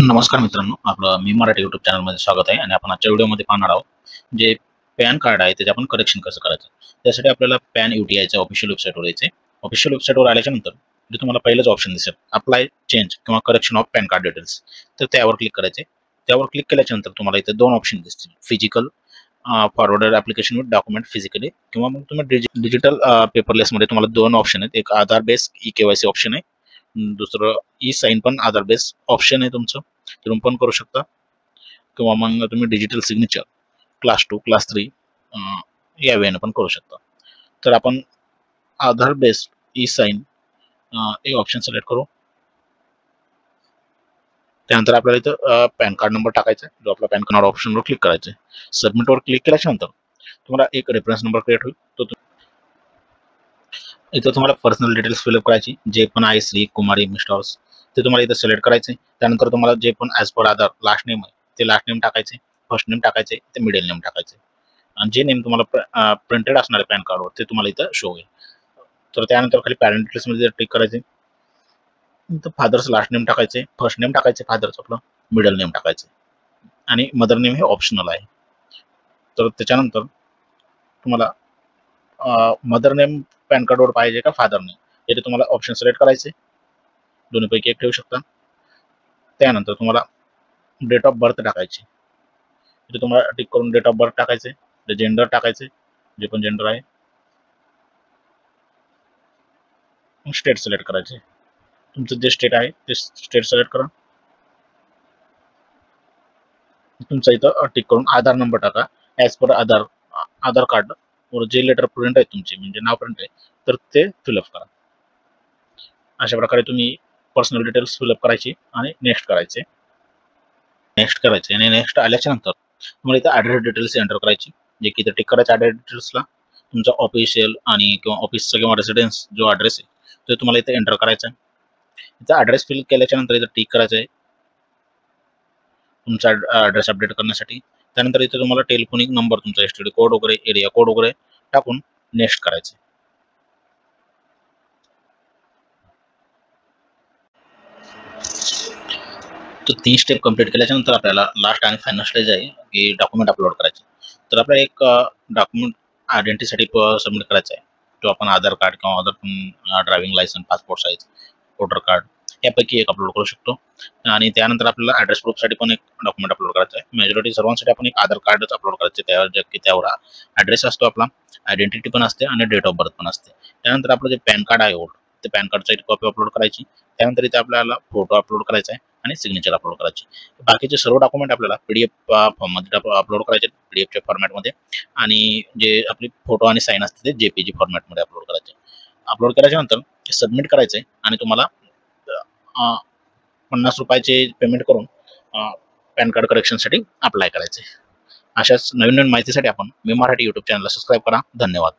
नमस्कार मित्रांनो, आपलं मी मराठी यूट्यूब चॅनलमध्ये स्वागत आहे आणि आपण आजच्या व्हिडिओमध्ये पाहणार आहोत जे पॅन कार्ड आहे त्याचे आपण करेक्शन कसं करायचं. त्यासाठी आपल्याला पॅन UTIच्या ऑफिशियल वेबसाईटवर यायचं आहे. ऑफिशियल वेबसाईटवर आल्याच्या नंतर जे तुम्हाला पहिलंच ऑप्शन दिसेल अप्लाय चेंज किंवा correction of pan card details, तर त्यावर क्लिक करायचे. त्यावर क्लिक केल्याच्या नंतर तुम्हाला इथे दोन ऑप्शन दिसतील, physical forwarded application with document physically किंवा मग तुम्ही डिजिटल पेपरलेसमध्ये तुम्हाला दोन ऑप्शन आहेत. एक आधार बेस KYC ऑप्शन आहे, दुसरं साईन पण आधार बेस ऑप्शन आहे तुमचं, तुम्ही पण करू शकता किंवा मग तुम्ही डिजिटल सिग्नेचर क्लास 2 क्लास 3 या वेळेने पण करू शकता. तर आपण आधार बेस्ड साईन हे ऑप्शन सिलेक्ट करू. त्यानंतर आपल्याला इथं पॅन कार्ड नंबर टाकायचा आहे, जो आपला पॅन कार्ड ऑप्शनवर क्लिक करायचा आहे. सबमिटवर क्लिक केल्याच्या नंतर तुम्हाला एक रेफरन्स नंबर क्रिएट होईल. तो इथं तुम्हाला पर्सनल डिटेल्स फिलअप करायची, जे पण आहे श्री कुमारी मिस्टर्स ते तुम्हाला इथं सिलेक्ट करायचे. त्यानंतर तुम्हाला जे पण ॲज पर आधार लास्ट नेम आहे ते लास्ट नेम टाकायचे, फर्स्ट नेम टाकायचे, ते मिडल नेम टाकायचे आणि जे नेम तुम्हाला प्रिंटेड असणार आहे पॅन कार्डवर ते तुम्हाला इथं शो होईल. तर त्यानंतर खाली पॅरेंट डिटेल्समध्ये टिक करायचे. इथं फादर्स लास्ट नेम टाकायचे, फर्स्ट नेम टाकायचे फादरचं आपलं, मिडल नेम टाकायचे आणि मदर नेम हे ऑप्शनल आहे. तर त्याच्यानंतर तुम्हाला मदर नेम पॅन कार्डवर पाहिजे का फादर नेम, हे तुम्हाला ऑप्शन सिलेक्ट करायचे, दोन्हीपैकी एक ठेवू शकता. त्यानंतर तुम्हाला डेट ऑफ बर्थ टाकायची, इथे तुम्हाला टिक करून डेट ऑफ बर्थ टाकायचे, जेंडर टाकायचे, जे पण जेंडर आहे, स्टेट सिलेक्ट करायचे, तुमचं जे स्टेट आहे ते स्टेट सिलेक्ट करा. तुमचा इथं टिक करून आधार नंबर टाका, as per Aadhaar Aadhaar card वर जे लेटर प्रिंट आहे तुमचे म्हणजे नाव प्रिंट आहे तर ते फिलअप करा. अशा प्रकारे तुम्ही पर्सनल डिटेल्स फिलअप करायची आणि नेक्स्ट करायचे. आणि नेक्स्ट आल्याच्या नंतर तुम्हाला इथं ॲड्रेस डिटेल्स एंटर करायची, जे की इथं टिक करायचं ॲड्रेस डिटेल्सला. तुमचा ऑफिशियल आणि किंवा ऑफिसचा किंवा रेसिडेन्स जो ॲड्रेस आहे तो तुम्हाला इथे एंटर करायचा आहे. इथं ॲड्रेस फिल केल्याच्या नंतर इथं टिक करायचं आहे तुमचा ॲड्रेस अपडेट करण्यासाठी. त्यानंतर इथे तुम्हाला टेलिफोनिक नंबर, तुमचा STD कोड वगैरे, एरिया कोड वगैरे टाकून नेक्स्ट करायचे. तर 3 स्टेप कंप्लीट केल्याच्या नंतर आपल्याला लास्ट आणि फायनल स्टेज आहे की डॉक्युमेंट अपलोड करायचे. तर आपल्याला एक डॉक्युमेंट आयडेंटिटीसाठी सबमिट करायचा आहे, जो आपण आधार कार्ड किंवा other driving licence, passport size, voter card यापैकी एक अपलोड करू शकतो. आणि त्यानंतर आपल्याला ॲड्रेस प्रूफसाठी पण एक डॉक्युमेंट अपलोड करायचं आहे. मेजॉरिटी सर्वांसाठी आपण एक आधार कार्डच अपलोड करायचे, त्यावर ॲड्रेस असतो आपला, आयडेंटिटी पण असते आणि डेट ऑफ बर्थ पण असते. त्यानंतर आपलं जे पॅन कार्ड आहे ओल्ड, ते पॅन कार्डची एक कॉपी अपलोड करायची. त्यानंतर इथे आपल्याला फोटो अपलोड करायचा आहे आणि सिग्नेचर अपलोड करायची. बाकीचे सर्व डॉक्युमेंट आपल्याला PDF फॉर्ममध्ये अपलोड करायचे, PDFच्या फॉर्मॅटमध्ये. आणि जे आपले फोटो आणि साईन असते ते JPG फॉर्मॅटमध्ये अपलोड करायचे. अपलोड केल्याच्या नंतर सबमिट करायचे आणि तुम्हाला ₹50 पेमेंट करून पॅन कार्ड करेक्शनसाठी अप्लाय करायचे. अशाच नवीन नवीन माहितीसाठी आपण मी मराठी यूट्यूब चॅनलला सबस्क्राईब करा. धन्यवाद.